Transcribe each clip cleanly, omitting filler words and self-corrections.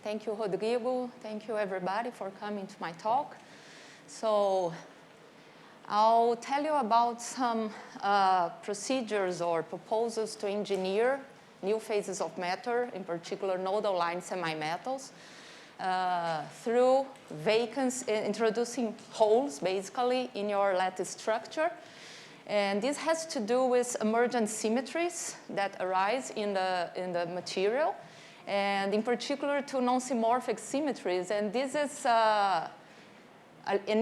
Thank you, Rodrigo. Thank you, everybody, for coming to my talk. So I'll tell you about some procedures or proposals to engineer new phases of matter, in particular nodal-line semi-metals, through vacancy, introducing holes, basically, in your lattice structure. And this has to do with emergent symmetries that arise in the material, and in particular to non-symmorphic symmetries. And this is an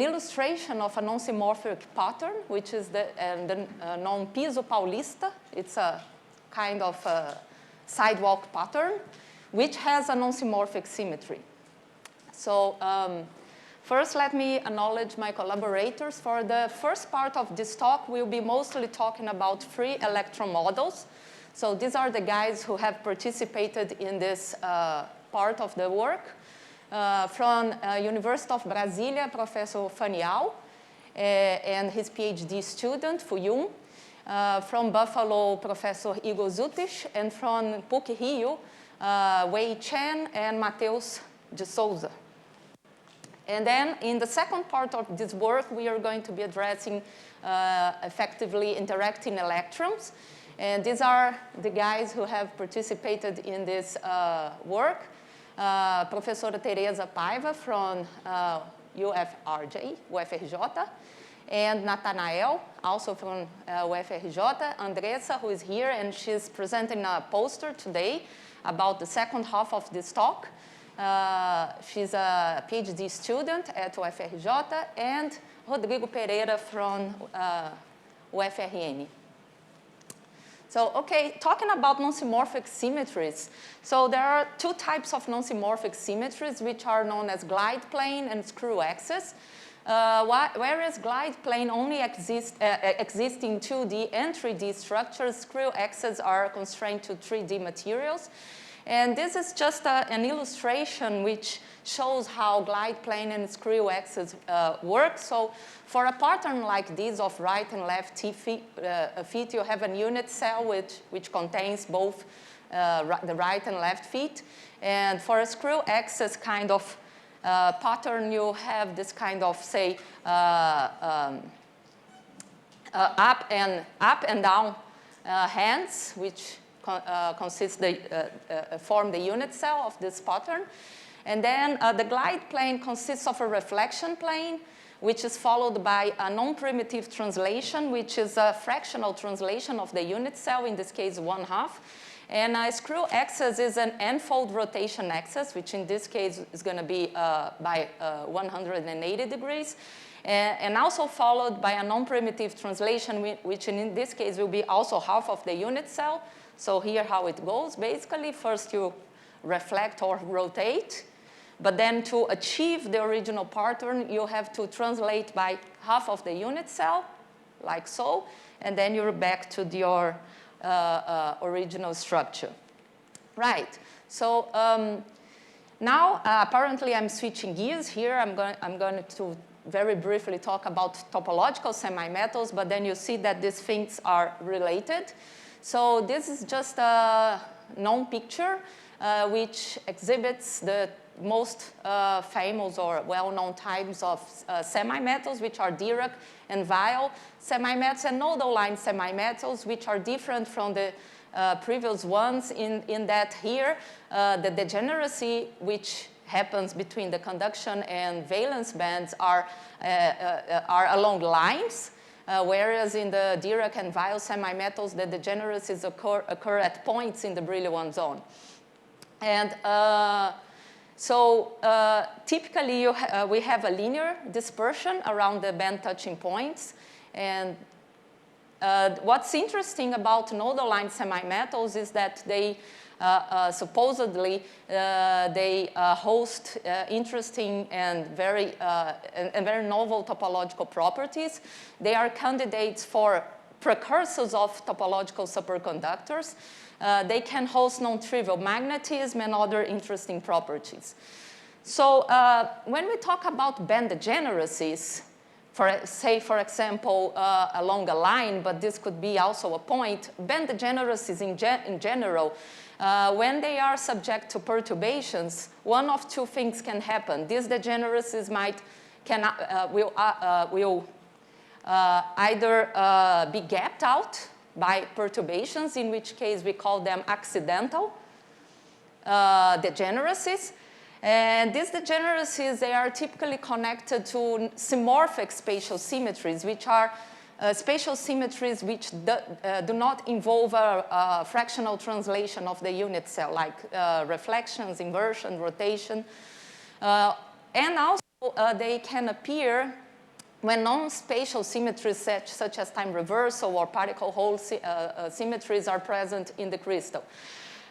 illustration of a non-symmorphic pattern, which is the non-piso paulista. It's a kind of a sidewalk pattern, which has a non-symmorphic symmetry. So first, let me acknowledge my collaborators. For the first part of this talk, we'll be mostly talking about free electron models. So these are the guys who have participated in this part of the work. From University of Brasilia, Professor Fanial, and his PhD student, Fuyun. From Buffalo, Professor Igor Zutich, and from PUC-Rio, Wei Chen and Mateus de Souza. And then in the second part of this work, we are going to be addressing effectively interacting electrons. And these are the guys who have participated in this work. Professor Teresa Paiva from UFRJ, and Nathanael, also from UFRJ, Andressa, who is here, and she's presenting a poster today about the second half of this talk. She's a PhD student at UFRJ, and Rodrigo Pereira from UFRN. So, okay, talking about non-symmorphic symmetries. So there are two types of non-symmorphic symmetries, which are known as glide plane and screw axis. Whereas glide plane only exists in 2D and 3D structures, screw axes are constrained to 3D materials. And this is just an illustration which shows how glide plane and screw axes work. So for a pattern like this of right and left feet, you have a unit cell which contains both the right and left feet. And for a screw axis kind of pattern, you have this kind of, say, up and down hands, which form the unit cell of this pattern. And then the glide plane consists of a reflection plane, which is followed by a non-primitive translation, which is a fractional translation of the unit cell, in this case 1/2. And a screw axis is an n-fold rotation axis, which in this case is going to be by 180 degrees. And also followed by a non-primitive translation, which in this case will be also half of the unit cell. So here how it goes. Basically, first you reflect or rotate. But then to achieve the original pattern, you have to translate by half of the unit cell, like so. And then you're back to your original structure. Right. So now, apparently, I'm switching gears here. I'm going to very briefly talk about topological semi-metals, but then you see that these things are related. So this is just a known picture which exhibits the most famous or well-known types of semi-metals, which are Dirac and Weyl semi-metals, and nodal-line semi-metals, which are different from the previous ones in that here, the degeneracy which happens between the conduction and valence bands are along lines, whereas in the Dirac and Weyl semi-metals, the degeneracies occur at points in the Brillouin zone. And typically, we have a linear dispersion around the band touching points. And what's interesting about nodal-line semi-metals is that they supposedly they host interesting and very novel topological properties. They are candidates for precursors of topological superconductors. They can host non-trivial magnetism and other interesting properties. So when we talk about band degeneracies, say, for example, along a line, but this could be also a point, band degeneracies in general, when they are subject to perturbations, one of two things can happen. These degeneracies will either be gapped out by perturbations, in which case we call them accidental degeneracies. And these degeneracies, they are typically connected to symmorphic spatial symmetries, which are spatial symmetries which do not involve a fractional translation of the unit cell, like reflections, inversion, rotation. And also, they can appear when non-spatial symmetries such as time reversal or particle hole symmetries are present in the crystal.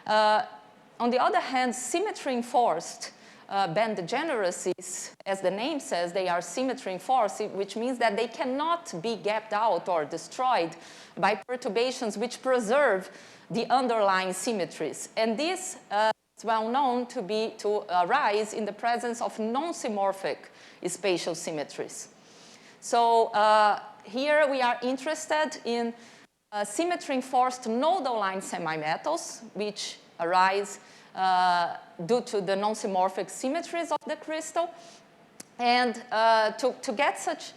On the other hand, symmetry-enforced band degeneracies, as the name says, they are symmetry-enforced, which means that they cannot be gapped out or destroyed by perturbations which preserve the underlying symmetries. And this is well known to arise in the presence of non-symmorphic spatial symmetries. So here we are interested in symmetry-enforced nodal-line semi-metals, which arise due to the non-symmorphic symmetries of the crystal. And to get such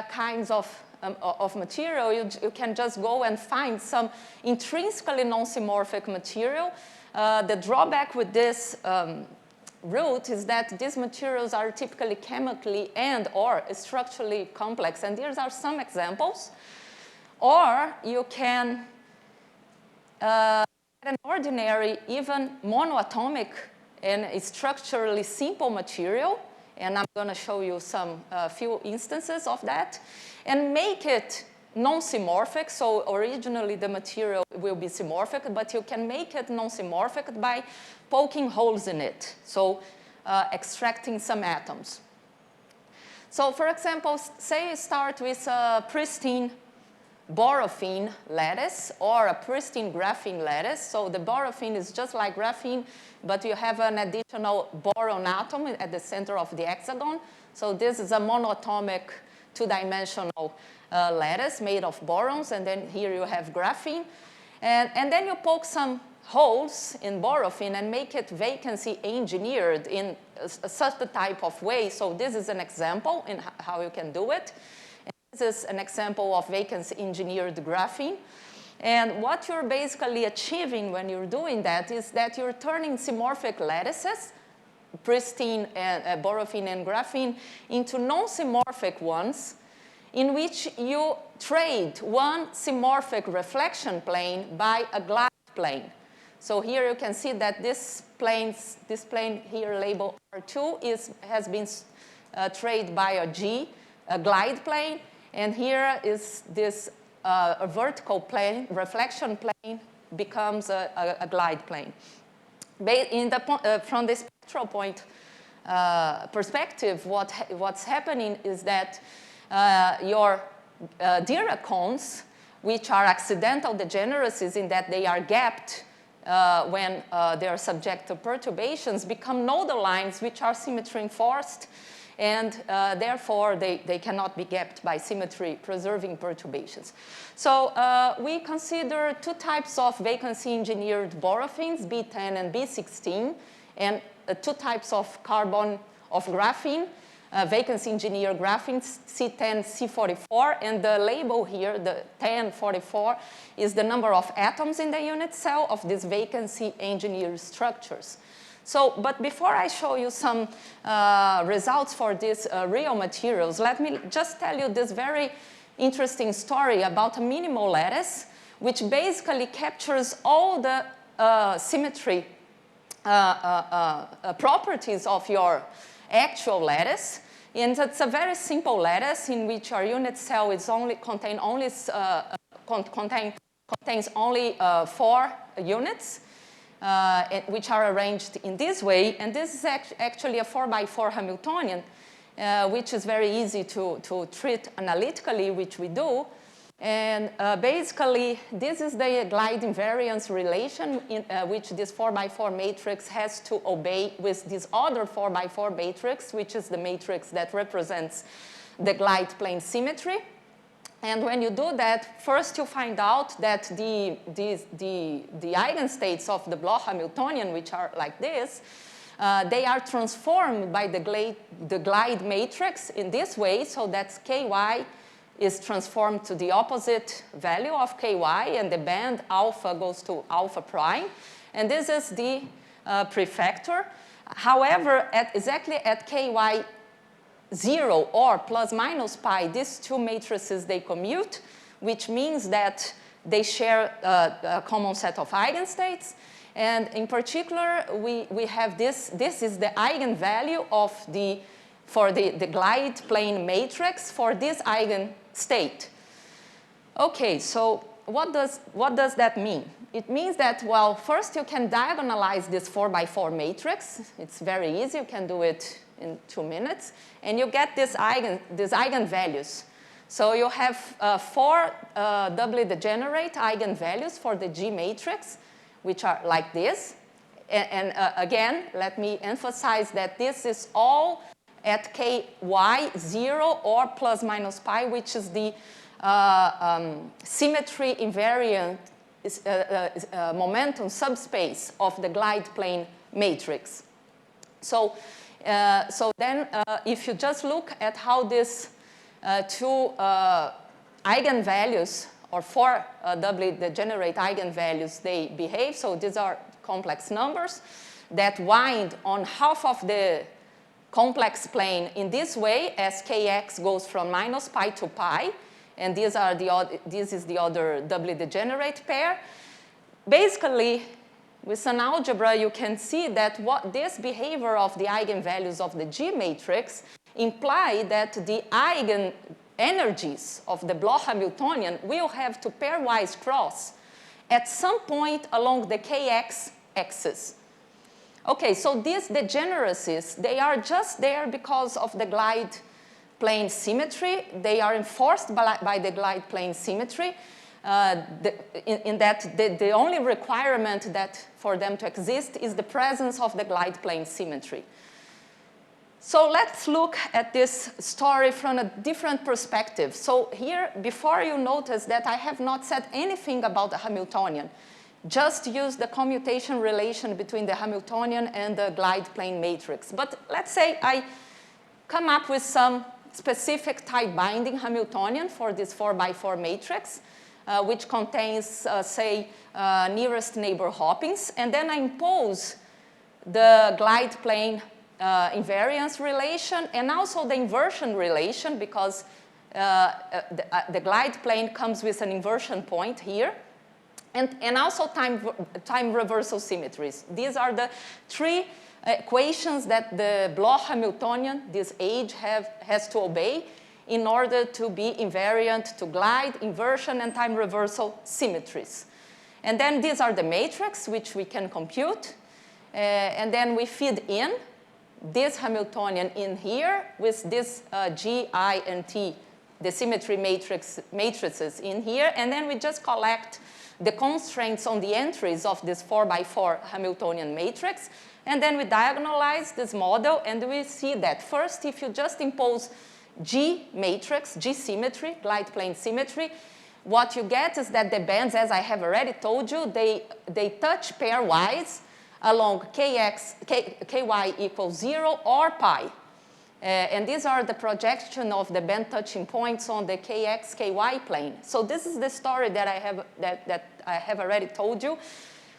kinds of material, you can just go and find some intrinsically non-symmorphic material. The drawback with this route is that these materials are typically chemically and or structurally complex. And these are some examples. Or you can an ordinary, even monoatomic and structurally simple material, and I'm going to show you some few instances of that, and make it non-symmorphic. So originally the material will be symmorphic, but you can make it non-symmorphic by poking holes in it, so extracting some atoms. So for example, say you start with a pristine boraphene lattice or a pristine graphene lattice. So the boraphene is just like graphene, but you have an additional boron atom at the center of the hexagon. So this is a monoatomic two-dimensional lattice made of borons, and then here you have graphene. And then you poke some holes in boraphene and make it vacancy-engineered in such a type of way. So this is an example in how you can do it. This is an example of vacancy-engineered graphene. And what you're basically achieving when you're doing that is that you're turning symmorphic lattices, pristine and boraphene and graphene, into non-symmorphic ones, in which you trade one symmorphic reflection plane by a glide plane. So here you can see that this plane here labeled R2 has been traded by a glide plane. And here is this a vertical plane, reflection plane becomes a glide plane. From the spectral point perspective, what's happening is that your Dirac cones, which are accidental degeneracies in that they are gapped when they are subject to perturbations, become nodal lines which are symmetry-enforced. And therefore, they cannot be gapped by symmetry-preserving perturbations. So we consider two types of vacancy-engineered boraphenes, B10 and B16, and two types of carbon of graphene, vacancy-engineered graphene, C10, C44, and the label here, the 1044, is the number of atoms in the unit cell of these vacancy-engineered structures. So, but before I show you some results for these real materials, let me just tell you this very interesting story about a minimal lattice, which basically captures all the symmetry properties of your actual lattice. And it's a very simple lattice in which our unit cell is contains only 4 units. Which are arranged in this way. And this is actually a 4x4 Hamiltonian, which is very easy to treat analytically, which we do. And basically, this is the glide invariance relation in which this 4x4 matrix has to obey with this other 4x4 matrix, which is the matrix that represents the glide plane symmetry. And when you do that, first you find out that the eigenstates of the Bloch Hamiltonian, which are like this, they are transformed by the glide matrix in this way, so that ky is transformed to the opposite value of ky, and the band alpha goes to alpha prime. And this is the prefactor. However, exactly at ky 0 or plus minus pi, these two matrices, they commute, which means that they share a common set of eigenstates. And in particular, we have this is the eigenvalue of for the glide plane matrix for this eigenstate. Okay, so what does that mean? It means that, well, first you can diagonalize this 4x4 matrix. It's very easy. You can do it in 2 minutes. And you get these eigenvalues. So you have 4 doubly degenerate eigenvalues for the G matrix, which are like this. And again, let me emphasize that this is all at ky 0 or plus minus pi, which is the symmetry invariant momentum subspace of the glide plane matrix. So then if you just look at how these two eigenvalues, or 4 doubly degenerate eigenvalues, they behave. So these are complex numbers that wind on half of the complex plane in this way as kx goes from minus pi to pi. And this is the other doubly degenerate pair. Basically, with some algebra, you can see that this behavior of the eigenvalues of the G matrix imply that the eigenenergies of the Bloch Hamiltonian will have to pairwise cross at some point along the kx axis. Okay, so these degeneracies, they are just there because of the glide plane symmetry. They are enforced by the glide plane symmetry. In that the only requirement that for them to exist is the presence of the glide plane symmetry. So let's look at this story from a different perspective. So here, before you notice that I have not said anything about the Hamiltonian, just use the commutation relation between the Hamiltonian and the glide plane matrix. But let's say I come up with some specific type binding Hamiltonian for this 4x4 matrix, which contains, say, nearest neighbor hoppings. And then I impose the glide plane invariance relation and also the inversion relation, because the glide plane comes with an inversion point here. And also time reversal symmetries. These are the 3 equations that the Bloch Hamiltonian, this age, has to obey in order to be invariant to glide, inversion, and time reversal symmetries. And then these are the matrix, which we can compute. And then we feed in this Hamiltonian in here with this G, I, and T, the symmetry matrices in here. And then we just collect the constraints on the entries of this 4x4 Hamiltonian matrix. And then we diagonalize this model, and we see that first, if you just impose G matrix, G symmetry, glide plane symmetry, what you get is that the bands, as I have already told you, they touch pairwise along ky equals 0 or pi. And these are the projection of the band touching points on the kx, ky plane. So this is the story that I have already told you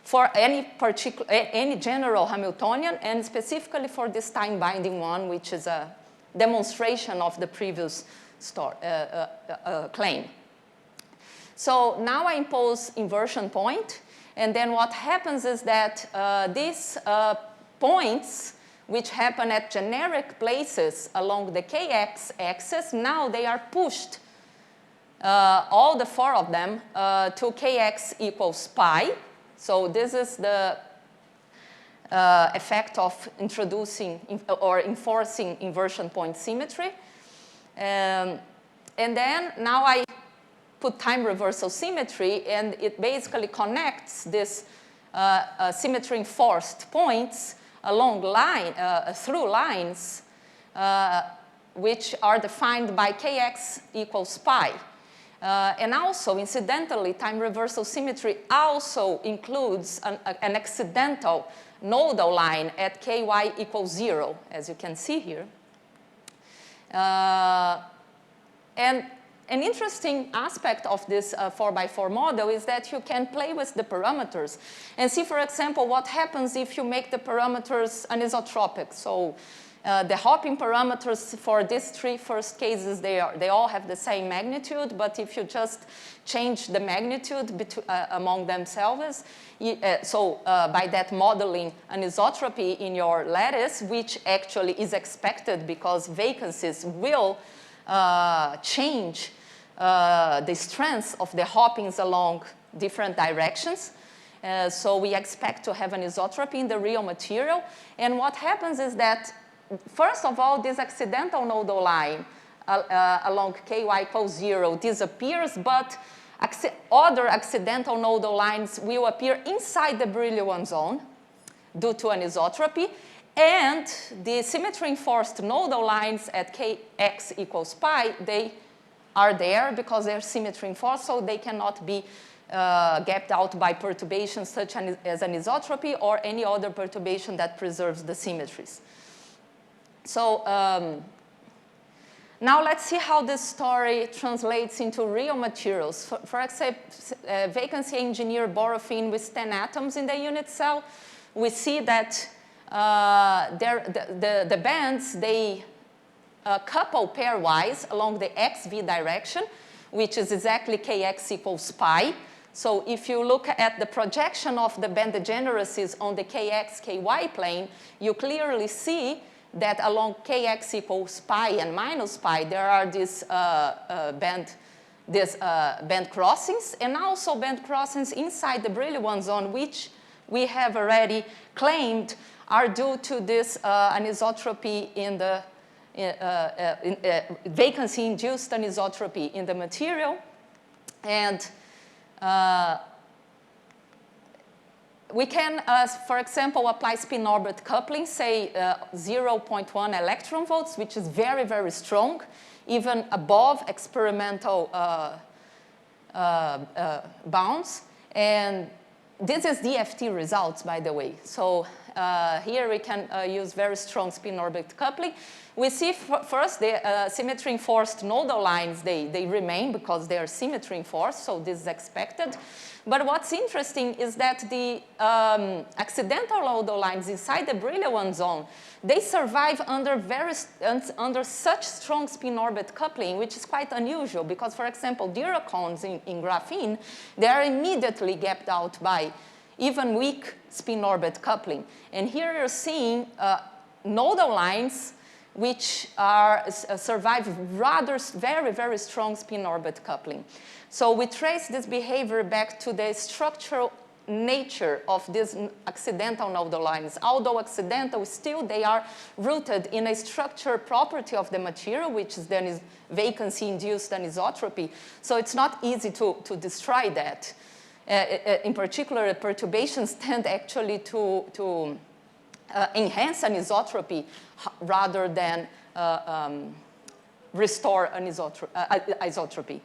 for any general Hamiltonian, and specifically for this time binding one, which is a demonstration of the previous claim. So now I impose inversion point, and then what happens is that these points, which happen at generic places along the kx axis, now they are pushed, all the 4 of them, to kx equals pi. So this is the effect of introducing or enforcing inversion point symmetry. And then now I put time reversal symmetry, and it basically connects this symmetry enforced points along through lines which are defined by kx equals pi. And also, incidentally, time reversal symmetry also includes an accidental nodal line at ky equals 0, as you can see here. And an interesting aspect of this 4x4 model is that you can play with the parameters and see, for example, what happens if you make the parameters anisotropic. So the hopping parameters for these three first cases, they all have the same magnitude, but if you just change the magnitude among themselves, by that modeling anisotropy in your lattice, which actually is expected because vacancies will change the strengths of the hoppings along different directions. So we expect to have anisotropy in the real material. And what happens is that, first of all, this accidental nodal line along ky equals 0 disappears, but other accidental nodal lines will appear inside the Brillouin zone due to anisotropy. And the symmetry-enforced nodal lines at kx equals pi, they are there because they're symmetry-enforced, so they cannot be gapped out by perturbations such as anisotropy or any other perturbation that preserves the symmetries. So now let's see how this story translates into real materials. For example, vacancy-engineered borofene with 10 atoms in the unit cell, we see that the bands, they couple pairwise along the xv direction, which is exactly kx equals pi. So if you look at the projection of the band degeneracies on the kx-ky plane, you clearly see that along kx equals pi and minus pi, there are these band crossings, and also band crossings inside the Brillouin zone, which we have already claimed are due to this anisotropy in the vacancy-induced anisotropy in the material. And we can, for example, apply spin-orbit coupling, say 0.1 electron volts, which is very, very strong, even above experimental bounds. And this is DFT results, by the way. So here we can use very strong spin-orbit coupling. We see first the symmetry-enforced nodal lines, they remain because they are symmetry-enforced, so this is expected. But what's interesting is that the accidental nodal lines inside the Brillouin zone, they survive under such strong spin-orbit coupling, which is quite unusual because, for example, diracones in graphene, they are immediately gapped out by even weak spin-orbit coupling. And here you're seeing nodal lines which survive rather very, very strong spin-orbit coupling. So we trace this behavior back to the structural nature of these accidental nodal lines. Although accidental, still they are rooted in a structure property of the material, which is then vacancy-induced anisotropy. So it's not easy to destroy that. In particular, perturbations tend actually to enhance anisotropy rather than restore isotropy.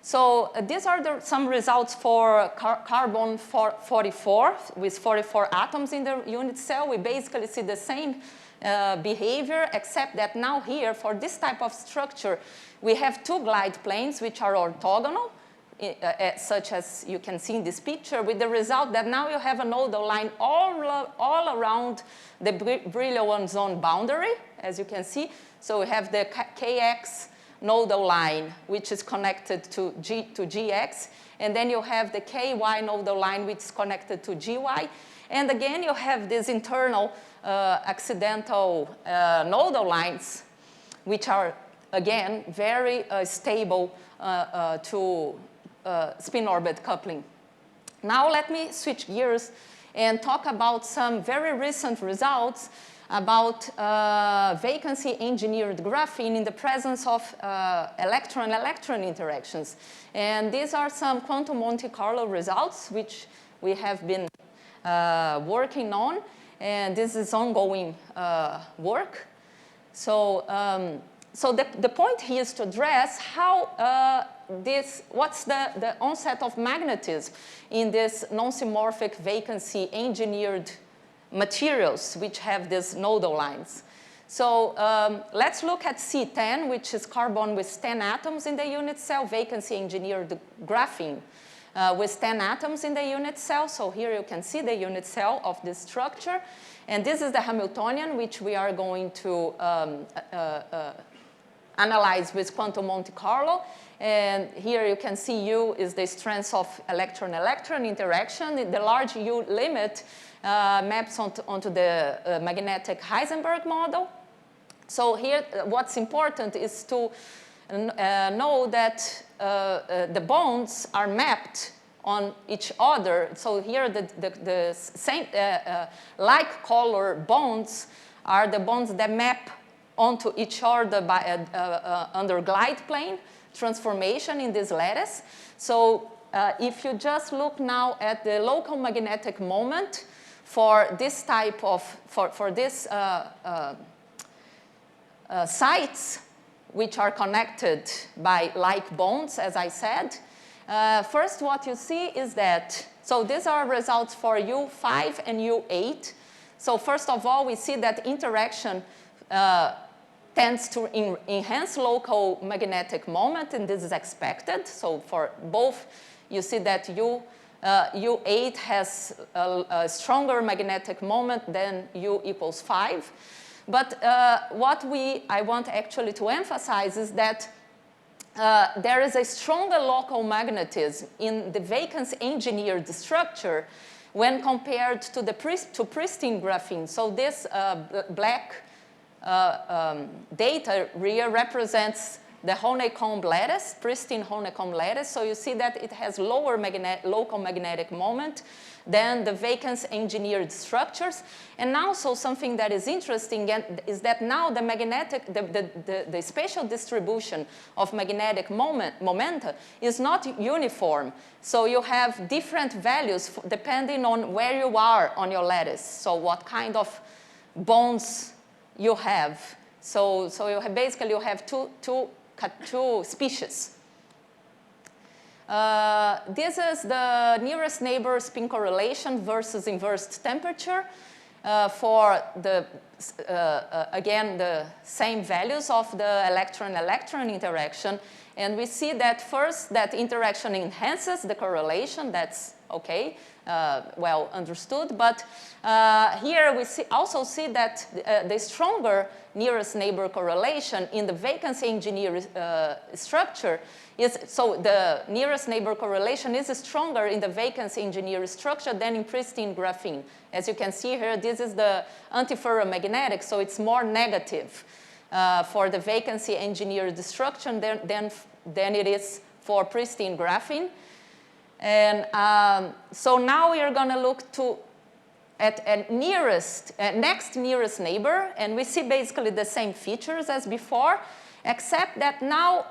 So these are some results for carbon 44 with 44 atoms in the unit cell. We basically see the same behavior, except that now here, for this type of structure, we have two glide planes which are orthogonal, such as you can see in this picture, with the result that now you have a nodal line all around the Brillouin zone boundary, as you can see. So we have the kx nodal line, which is connected to gx, and then you have the ky nodal line, which is connected to gy. And again, you have these internal accidental nodal lines, which are, again, very stable to spin-orbit coupling. Now let me switch gears and talk about some very recent results about vacancy-engineered graphene in the presence of electron-electron interactions. And these are some quantum Monte Carlo results, which we have been working on. And this is ongoing work. So so the point here is to address how what's the onset of magnetism in this non-symmorphic vacancy-engineered materials which have these nodal lines. So let's look at C10, which is carbon with 10 atoms in the unit cell, vacancy-engineered graphene with 10 atoms in the unit cell. So here you can see the unit cell of this structure. And this is the Hamiltonian, which we are going to analyze with quantum Monte Carlo. And here you can see U is the strength of electron-electron interaction. The large U limit maps onto the magnetic Heisenberg model. So here what's important is to know that the bonds are mapped on each other. So here the same like color bonds are the bonds that map onto each other by, under glide plane transformation in this lattice. So if you just look now at the local magnetic moment for this type of, for this sites which are connected by like bonds, as I said, first what you see is that, so these are results for U5 and U8. So first of all, we see that interaction tends to enhance local magnetic moment, and this is expected. So for both, you see that U8 has a stronger magnetic moment than U equals 5. But what I want actually to emphasize is that there is a stronger local magnetism in the vacancy-engineered structure when compared to the pristine graphene. So this black data here represents the honeycomb lattice, pristine honeycomb lattice. So you see that it has lower local magnetic moment than the vacancy-engineered structures. And also something that is interesting is that now the magnetic, the spatial distribution of magnetic momenta is not uniform. So you have different values depending on where you are on your lattice. So what kind of bonds you have. So you have basically you have two species. This is the nearest neighbor spin correlation versus inverse temperature for the, again, the same values of the electron-electron interaction. And we see that first, that interaction enhances the correlation. That's okay, well understood. But here we also see that the stronger nearest neighbor correlation in the vacancy-engineered structure is, so the nearest neighbor correlation is stronger in the vacancy-engineered structure than in pristine graphene. As you can see here, this is the antiferromagnetic, so it's more negative for the vacancy-engineered structure than it is for pristine graphene. And so now we are going to look at next nearest neighbor, and we see basically the same features as before, except that now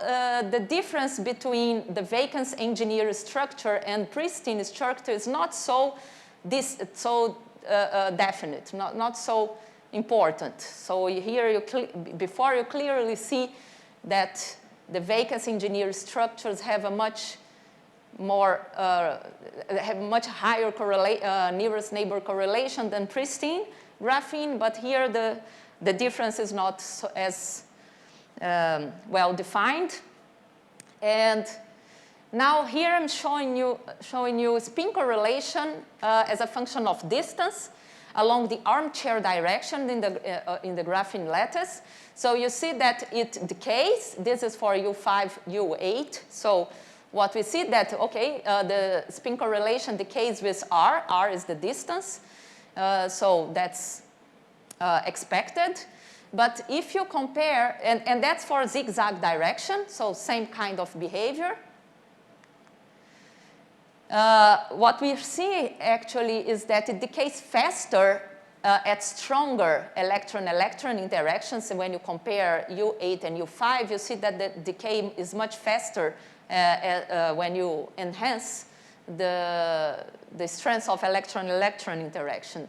the difference between the vacancy-engineered structure and pristine structure is not so definite, not so important. So here, before you clearly see that the vacancy-engineered structures have a much more, have much higher nearest neighbor correlation than pristine graphene, but here the difference is not so as well defined. And now here I'm showing you spin correlation as a function of distance along the armchair direction in the graphene lattice. So you see that it decays. This is for U5, U8. So what we see that, okay, the spin correlation decays with R. R is the distance. So that's expected. But if you compare, and that's for zigzag direction, so same kind of behavior. What we see actually is that it decays faster at stronger electron-electron interactions. And when you compare U8 and U5, you see that the decay is much faster when you enhance the strength of electron-electron interaction.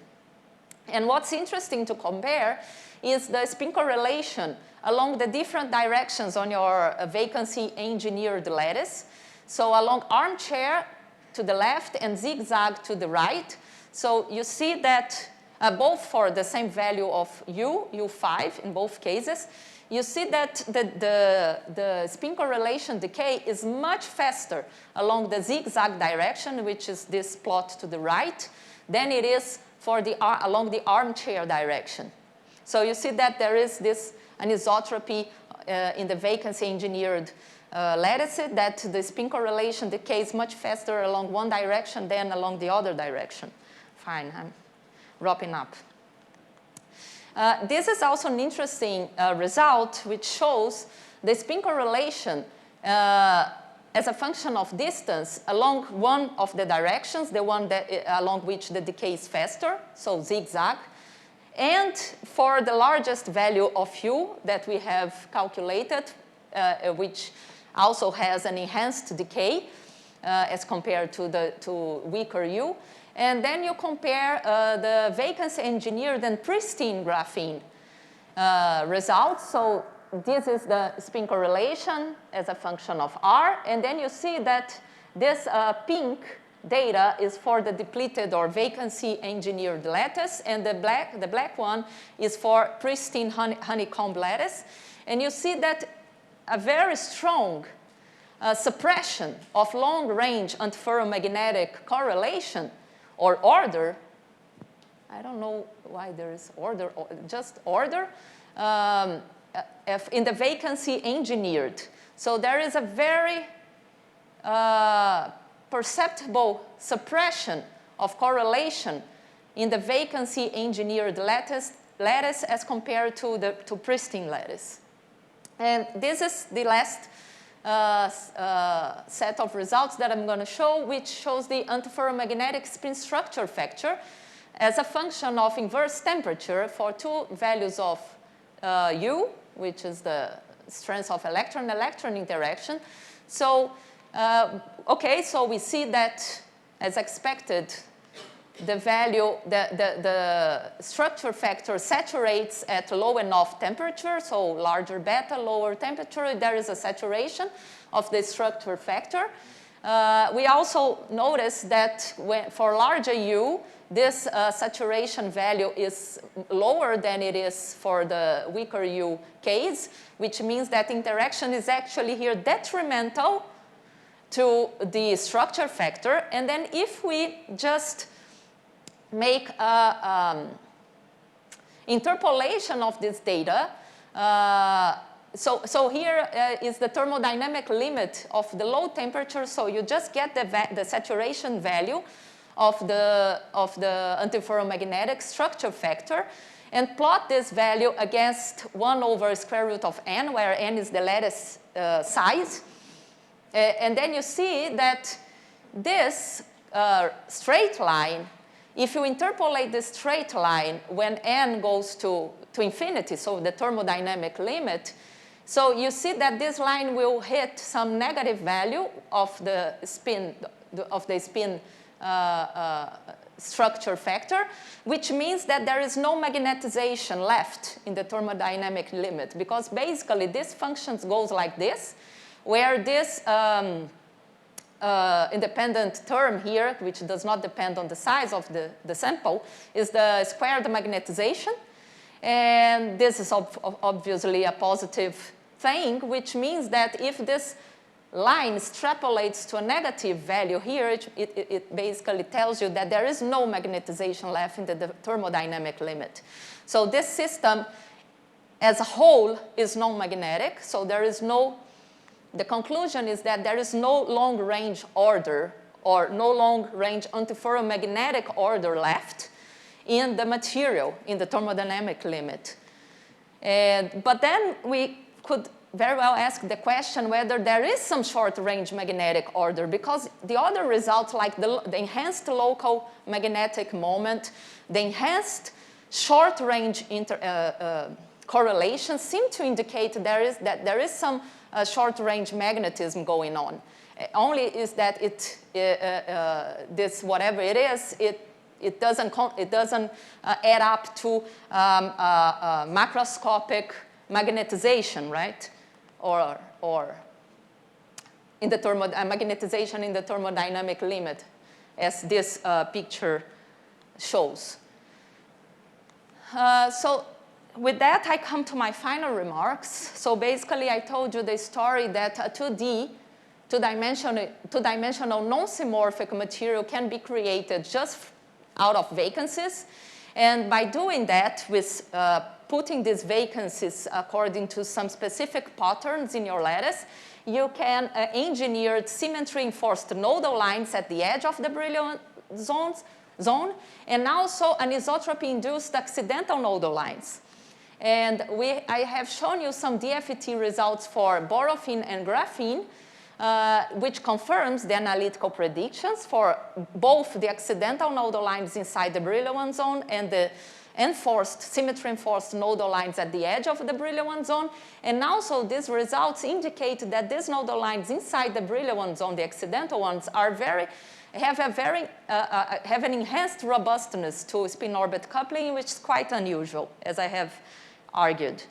And what's interesting to compare is the spin correlation along the different directions on your vacancy-engineered lattice. So along armchair to the left and zigzag to the right. So you see that both for the same value of U5 in both cases, you see that the spin correlation decay is much faster along the zigzag direction, which is this plot to the right, than it is for along the armchair direction. So you see that there is this anisotropy in the vacancy-engineered lattice, that the spin correlation decays much faster along one direction than along the other direction. Fine, I'm wrapping up. This is also an interesting result which shows the spin correlation as a function of distance along one of the directions, the one that, along which the decay is faster, so zigzag, and for the largest value of U that we have calculated, which also has an enhanced decay as compared to weaker U. And then you compare the vacancy-engineered and pristine graphene results. So this is the spin correlation as a function of R. And then you see that this pink data is for the depleted or vacancy-engineered lattice, and the black one is for pristine honeycomb lattice. And you see that a very strong suppression of long-range antiferromagnetic correlation or order. I don't know why there is order, just order, in the vacancy-engineered. So there is a very perceptible suppression of correlation in the vacancy-engineered lattice as compared to pristine lattice. And this is the last set of results that I'm going to show, which shows the antiferromagnetic spin structure factor as a function of inverse temperature for two values of U, which is the strength of electron-electron interaction. So okay, so we see that, as expected, the value, the structure factor saturates at low enough temperature, so larger beta, lower temperature, there is a saturation of the structure factor. We also notice that for larger U, this saturation value is lower than it is for the weaker U case, which means that interaction is actually here detrimental to the structure factor. And then if we just make interpolation of this data, so here is the thermodynamic limit of the low temperature, so you just get the saturation value of the antiferromagnetic structure factor, and plot this value against 1 over square root of n, where n is the lattice size. And then you see that this straight line, if you interpolate this straight line when n goes to infinity, so the thermodynamic limit, so you see that this line will hit some negative value of the spin structure factor, which means that there is no magnetization left in the thermodynamic limit, because basically this function goes like this, where this independent term here, which does not depend on the size of the sample, is the squared magnetization. And this is obviously a positive thing, which means that if this line extrapolates to a negative value here, it basically tells you that there is no magnetization left in the thermodynamic limit. So this system as a whole is non-magnetic, so there is no, the conclusion is that there is no long-range order or no long-range antiferromagnetic order left in the material in the thermodynamic limit. But then we could very well ask the question whether there is some short-range magnetic order, because the other results, like the enhanced local magnetic moment, the enhanced short-range correlation seem to indicate that there is some short-range magnetism going on. Only is that this whatever it is, it it doesn't add up to macroscopic magnetization, right? Or in the magnetization in the thermodynamic limit, as this picture shows. So with that, I come to my final remarks. So basically, I told you the story that a 2-dimensional non-symmorphic material can be created just out of vacancies. And by doing that, with putting these vacancies according to some specific patterns in your lattice, you can engineer symmetry-enforced nodal lines at the edge of the brilliant zone, and also anisotropy-induced accidental nodal lines. And I have shown you some DFT results for borophyne and graphene, which confirms the analytical predictions for both the accidental nodal lines inside the brilliant zone and the symmetry-enforced nodal lines at the edge of the brilliant zone. And also, these results indicate that these nodal lines inside the brilliant zone, the accidental ones, have an enhanced robustness to spin-orbit coupling, which is quite unusual, as I have argued.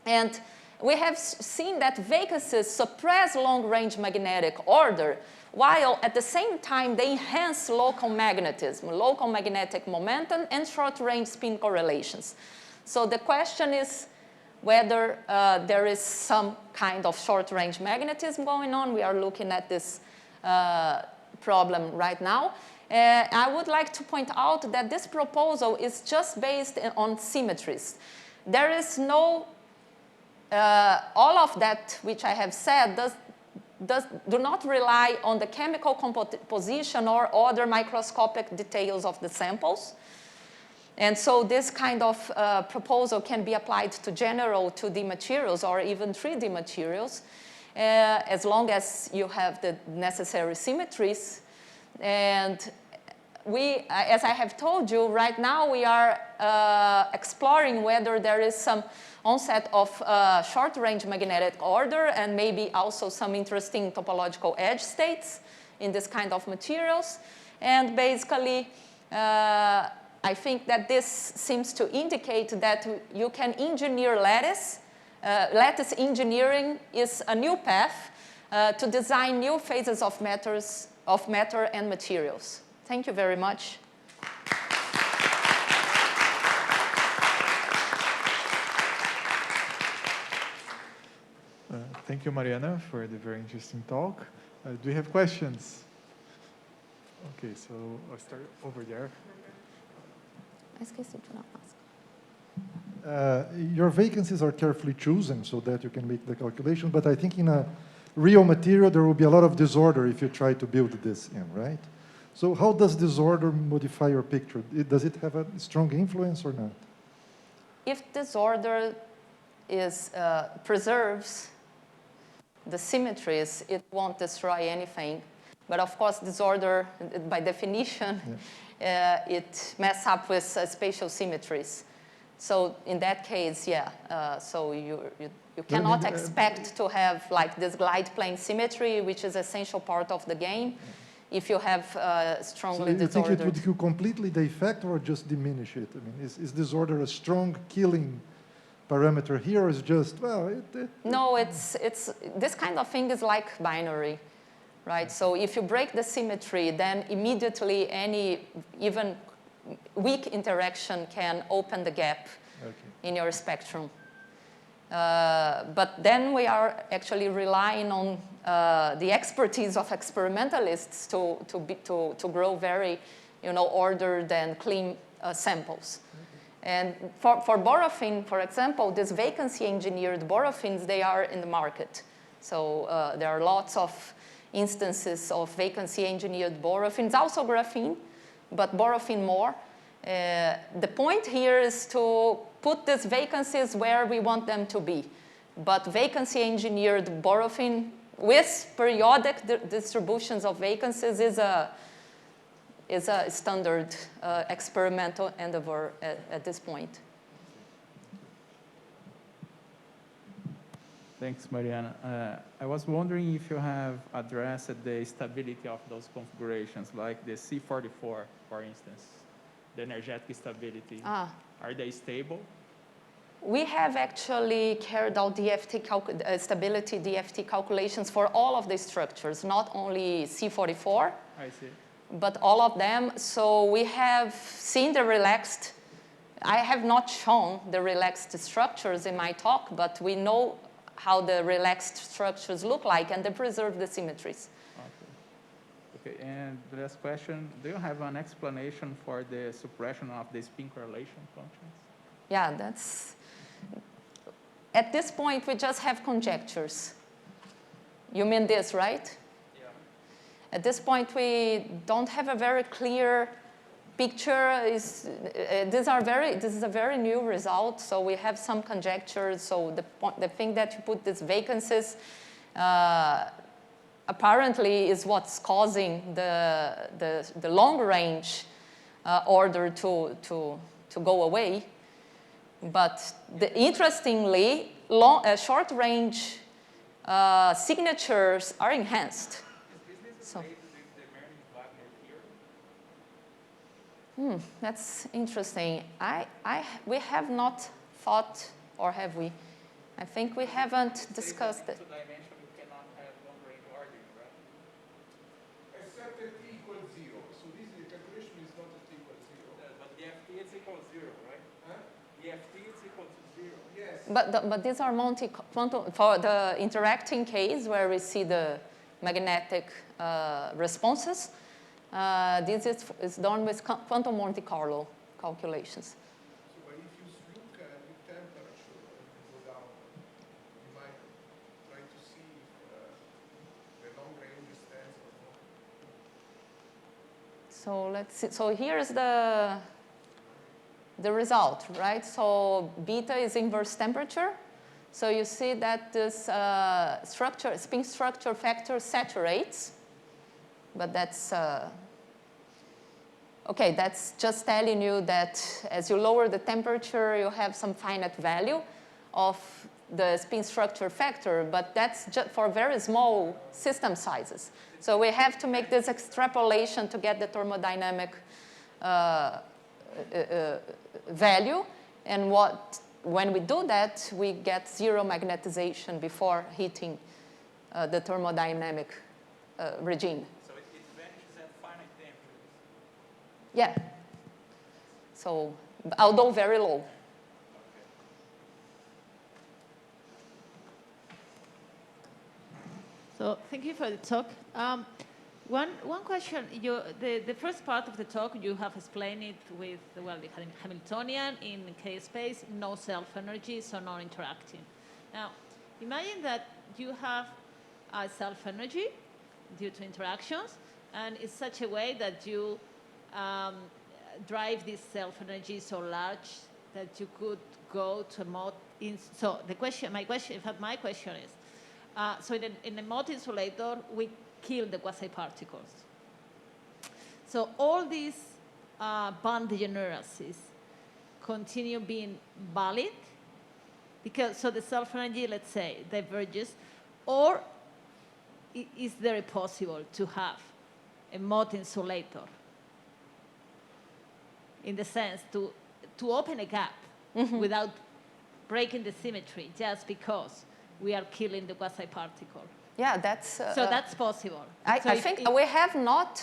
And we have seen that vacancies suppress long-range magnetic order, while at the same time they enhance local magnetism, local magnetic momentum, and short-range spin correlations. So the question is whether there is some kind of short-range magnetism going on. We are looking at this problem right now. I would like to point out that this proposal is just based on symmetries. There is no, all of that which I have said do not rely on the chemical composition or other microscopic details of the samples. And so this kind of proposal can be applied to general 2D materials or even 3D materials, as long as you have the necessary symmetries. And as I have told you, right now we are exploring whether there is some onset of short-range magnetic order and maybe also some interesting topological edge states in this kind of materials. And basically, I think that this seems to indicate that you can engineer lattice. Lattice engineering is a new path to design new phases of matter and materials. Thank you very much. Thank you, Mariana, for the very interesting talk. Do you have questions? Okay, so I'll start over there. Your vacancies are carefully chosen so that you can make the calculation, but I think in a real material there will be a lot of disorder if you try to build this in, right? So how does disorder modify your picture? Does it have a strong influence or not? If disorder preserves the symmetries, it won't destroy anything. But of course, disorder, by definition, it messes up with spatial symmetries. So in that case, yeah, so you cannot expect to have like this glide plane symmetry, which is an essential part of the game, if you have strongly disordered. So you think it would kill completely the effect or just diminish it? I mean, is disorder a strong killing parameter here, or is just, well, No, it's this kind of thing is like binary, right? So if you break the symmetry, then immediately any even weak interaction can open the gap in your spectrum. But then we are actually relying on the expertise of experimentalists to grow very, ordered and clean samples. And for borophyne, for example, these vacancy-engineered borophynes, they are in the market. So there are lots of instances of vacancy-engineered borophynes, also graphene, but borophyne more. The point here is to put these vacancies where we want them to be. But vacancy-engineered borophyne with periodic distributions of vacancies is a standard experimental endeavor at this point. Thanks, Mariana. I was wondering if you have addressed the stability of those configurations, like the C44, for instance. the energetic stability. Are they stable? We have actually carried out stability DFT calculations for all of the structures, not only C44, I see. but all of them. So we have seen the relaxed. I have not shown the relaxed structures in my talk, but we know how the relaxed structures look like, and they preserve the symmetries. Okay, and the last question, do you have an explanation for the suppression of the spin correlation functions? Yeah, that's, at this point, we just have conjectures. You mean this, right? Yeah. At this point, we don't have a very clear picture. This is a very new result, so we have some conjectures. So the thing that you put these vacancies apparently is what's causing the long range order to go away. But interestingly, short range signatures are enhanced. So. That's interesting. We have not thought, or have we? I think we haven't discussed it. Two-dimension, you cannot have long-range ordering, right? Except that t equals 0. So this calculation is not at t equals 0. But the FT is equal to 0, right? Huh? The FT is equal to 0. Yes. But these are quantum, for the interacting case where we see the magnetic responses. This is done with quantum Monte Carlo calculations. So if you look at the temperature and go down, you might try to see if the long range stands or not. So let's see. So here's the result, right? So beta is inverse temperature. So you see that this spin structure factor saturates. But that's, okay, that's just telling you that as you lower the temperature, you have some finite value of the spin structure factor, but that's just for very small system sizes. So we have to make this extrapolation to get the thermodynamic value. And when we do that, we get zero magnetization before hitting the thermodynamic regime. Yeah. So, although very low. So, thank you for the talk. One question, the first part of the talk, you have explained it with, well, the Hamiltonian in K-space, no self-energy, so non-interacting. Now, imagine that you have a self-energy due to interactions, and it's such a way that you drive this self-energy so large that you could go to a mode. So my question is, so in a mode insulator, we kill the quasi-particles. So all these band degeneracies continue being valid, because so the self-energy, let's say, diverges, or is there possible to have a mode insulator? In the sense to open a gap without breaking the symmetry, just because we are killing the quasi-particle. Yeah, that's... so that's possible. I think we have not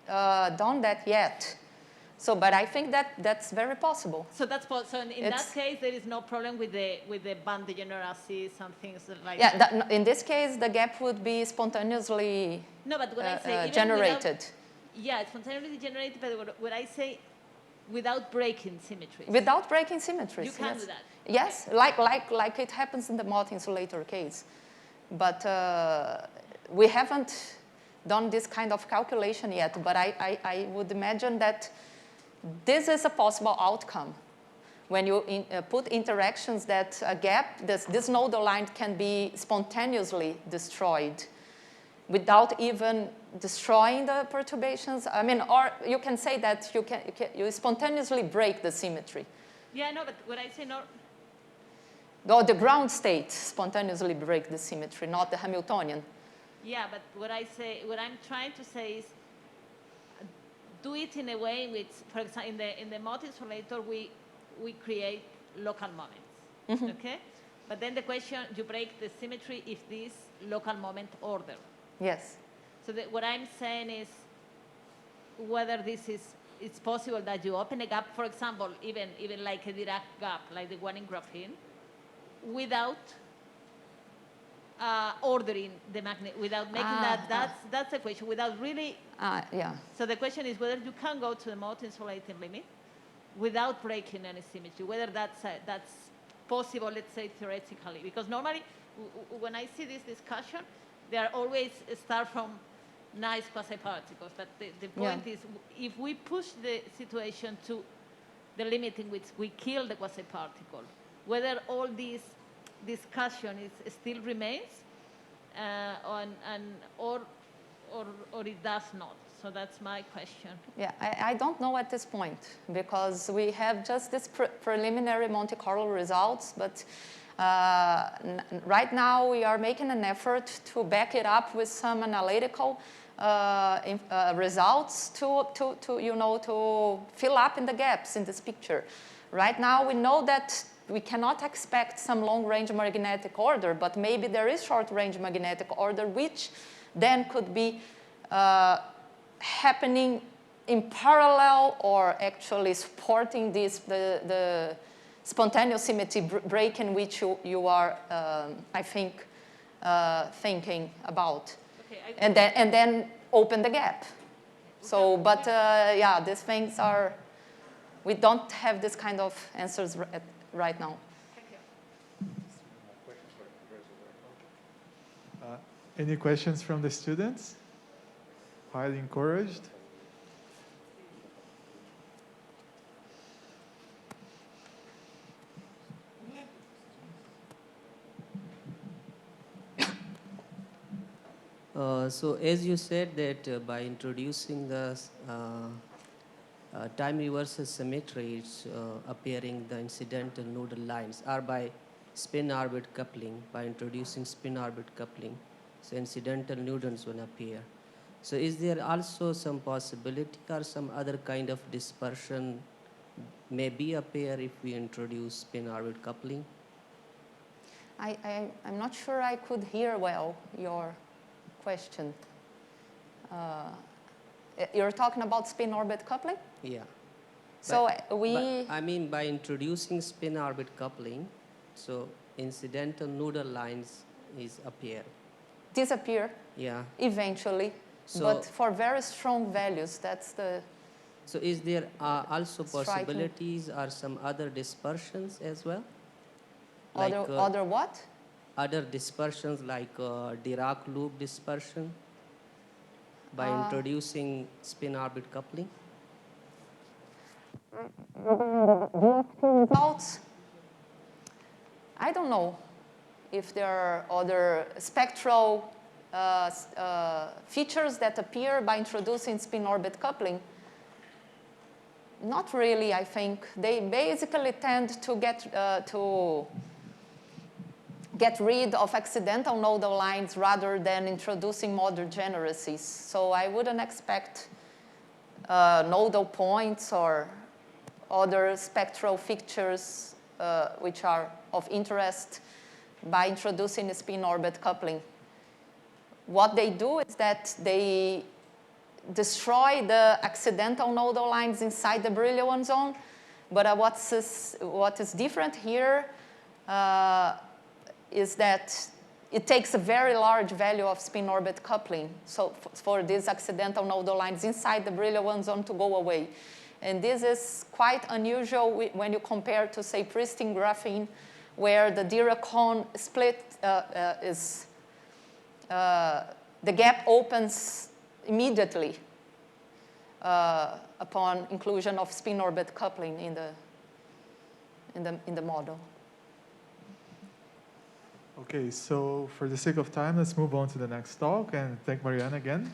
done that yet. So, but I think that's very possible. So that's so in that case, there is no problem with the band degeneracies and things like that. Yeah, in this case, the gap would be spontaneously but when I say generated. Yeah, spontaneously generated, but when I say without breaking symmetries. Without breaking symmetries. You can do that. Yes, like it happens in the mode insulator case. But we haven't done this kind of calculation yet, but I would imagine that this is a possible outcome. When you put interactions that a gap, this nodal line can be spontaneously destroyed without even destroying the perturbations. I mean, or you can say that you spontaneously break the symmetry. Yeah, no, but when I say no... Or the ground state spontaneously break the symmetry, not the Hamiltonian. Yeah, but what I'm trying to say is do it in a way which, for example, in the multi-insulator, we create local moments, okay? But then the question, you break the symmetry if this local moment order. Yes. So what I'm saying is whether it's possible that you open a gap, for example, even like a Dirac gap, like the one in graphene, without ordering the magnet, without making that's the question, without really. Yeah. So the question is whether you can go to the multi-insulating limit without breaking any symmetry, whether that's possible, let's say, theoretically. Because normally, when I see this discussion, they are always start from nice quasi-particles. But the point is, if we push the situation to the limit in which we kill the quasi-particle, whether all this discussion still remains, or it does not. So that's my question. Yeah, I don't know at this point because we have just this preliminary Monte Carlo results, but right now we are making an effort to back it up with some analytical results to fill up in the gaps in this picture. Right now we know that we cannot expect some long-range magnetic order, but maybe there is short-range magnetic order, which then could be happening in parallel or actually supporting the spontaneous symmetry break in which you are, I think, thinking about. Okay, and then open the gap. So, but yeah, these things are, we don't have this kind of answers right now. Thank you. Any questions from the students? Highly encouraged. So as you said that by introducing the time reversal symmetries appearing the incidental nodal lines are by spin-orbit coupling, by introducing spin-orbit coupling, so incidental nodons will appear. So is there also some possibility or some other kind of dispersion maybe appear if we introduce spin-orbit coupling? I'm not sure I could hear well your question. You're talking about spin-orbit coupling? Yeah. So but I mean by introducing spin-orbit coupling, so incidental nodal lines disappear. Yeah. Eventually. So, but for very strong values, that's the. So is there also possibilities or some other dispersions as well? Other what? Other dispersions like Dirac loop dispersion by introducing spin-orbit coupling? Results. I don't know if there are other spectral features that appear by introducing spin-orbit coupling. Not really, I think. They basically tend to get rid of accidental nodal lines rather than introducing more degeneracies. So I wouldn't expect nodal points or other spectral features which are of interest by introducing spin-orbit coupling. What they do is that they destroy the accidental nodal lines inside the brilliant zone. But what is different here is that it takes a very large value of spin-orbit coupling so for these accidental nodal lines inside the brilliant zone to go away. And this is quite unusual when you compare to, say, pristine graphene, where the Dirac cone split the gap opens immediately upon inclusion of spin-orbit coupling in the model. Okay, so for the sake of time, let's move on to the next talk and thank Mariana again.